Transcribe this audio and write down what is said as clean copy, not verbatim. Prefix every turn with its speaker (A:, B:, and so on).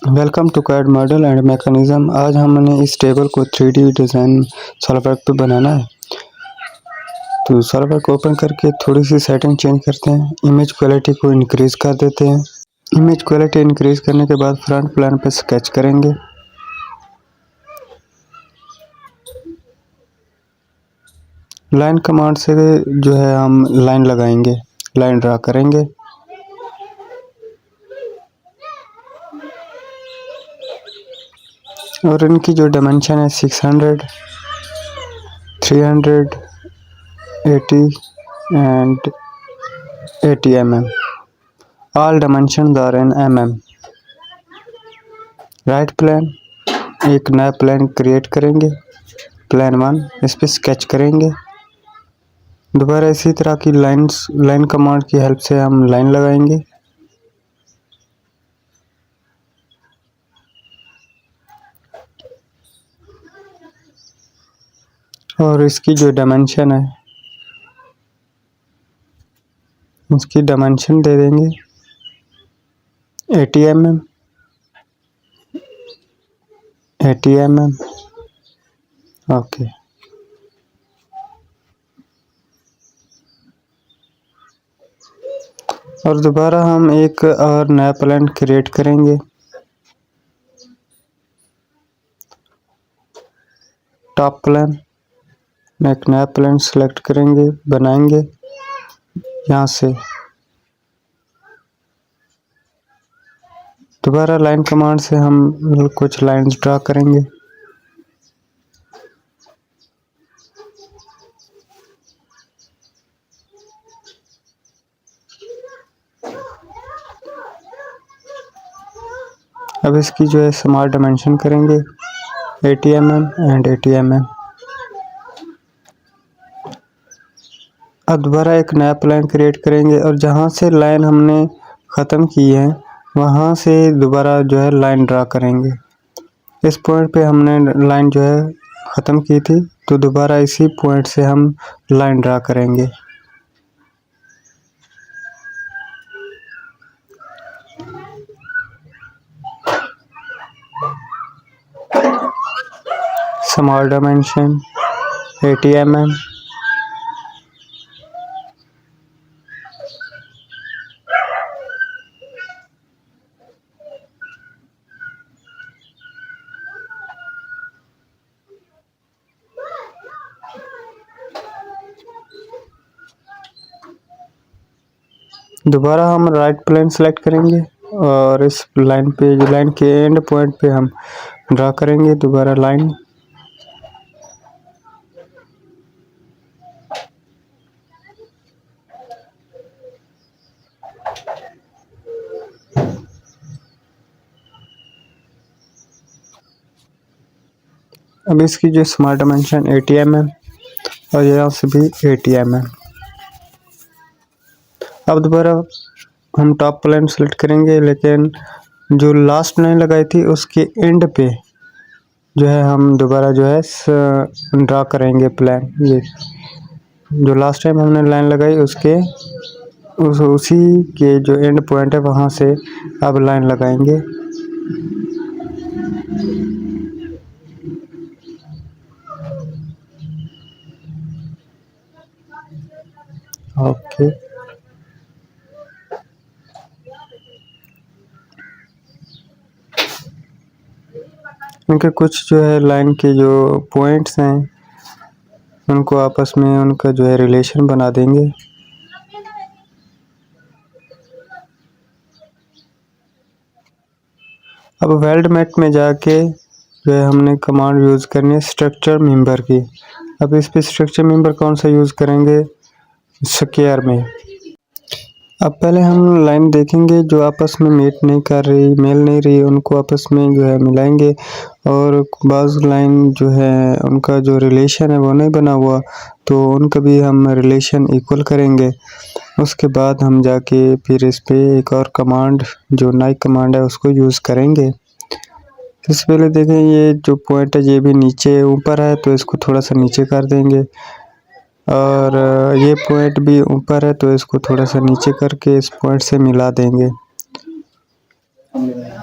A: Welcome to CAD model and mechanism. आज हमने इस टेबल को 3D डिज़ाइन सॉल्वर पे बनाना है। तो सॉल्वर को ओपन करके थोड़ी सी सेटिंग चेंज करते हैं। इमेज क्वालिटी को इंक्रीज़ कर देते हैं। इमेज क्वालिटी इंक्रीज़ करने के बाद फ्रंट प्लान पे स्केच करेंगे। लाइन कमांड से जो है हम लाइन लगाएंगे, लाइन ड्रा करेंगे। और इनकी जो डायमेंशन है 600, 300, 80 and 80 mm. All dimensions are in mm. Right plan, एक नया प्लान क्रिएट करेंगे, प्लान 1। इस पर स्केच करेंगे। दोबारा इसी तरह की लाइन कमांड की हेल्प से हम लाइन लगाएंगे। और इसकी जो डायमेंशन है, इसकी डायमेंशन दे देंगे 80 mm, 80 mm। ओके। और दोबारा हम एक और नया प्लान क्रिएट करेंगे। टॉप प्लान, एक नया प्लान सेलेक्ट करेंगे, बनाएंगे यहाँ से। दोबारा लाइन कमांड से हम कुछ लाइंस ड्रा करेंगे। अब इसकी जो है स्मॉल डायमेंशन करेंगे 80 mm एंड 80 mm। अब दोबारा एक नया प्लान क्रिएट करेंगे और जहाँ से लाइन हमने ख़त्म की है वहाँ से दोबारा जो है लाइन ड्रा करेंगे। इस पॉइंट पे हमने लाइन जो है ख़त्म की थी, तो दोबारा इसी पॉइंट से हम लाइन ड्रा करेंगे। Small dimension 80 mm। दोबारा हम राइट प्लेन सेलेक्ट करेंगे और इस लाइन पे, जो लाइन के एंड पॉइंट पे हम ड्रा करेंगे दोबारा लाइन। अब इसकी जो स्मॉल डायमेंशन 80 mm और यहाँ से भी 80 mm। अब दोबारा हम टॉप प्लेन सेलेक्ट करेंगे, लेकिन जो लास्ट लाइन लगाई थी उसके एंड पे जो है हम दोबारा जो है ड्रा करेंगे प्लान। ये जो लास्ट टाइम हमने लाइन लगाई उसके उसी के जो एंड पॉइंट है वहाँ से अब लाइन लगाएंगे। ओके। उनके कुछ जो है लाइन के जो पॉइंट्स हैं उनको आपस में उनका जो है रिलेशन बना देंगे। अब वेल्ड मेट में जाके जो है हमने कमांड यूज़ करनी है स्ट्रक्चर मेंबर की। अब इस पे स्ट्रक्चर मेंबर कौन सा यूज़ करेंगे, स्क्वायर में। अब पहले हम लाइन देखेंगे जो आपस में मेल नहीं रही, उनको आपस में जो है मिलाएंगे। और बाज़ लाइन जो है उनका जो रिलेशन है वो नहीं बना हुआ, तो उनका भी हम रिलेशन इक्वल करेंगे। उसके बाद हम जाके फिर इस पे एक और कमांड जो नई कमांड है उसको यूज़ करेंगे। सबसे पहले देखें ये जो पॉइंट है ये भी नीचे ऊपर है, तो इसको थोड़ा सा नीचे कर देंगे। और ये पॉइंट भी ऊपर है तो इसको थोड़ा सा नीचे करके इस पॉइंट से मिला देंगे।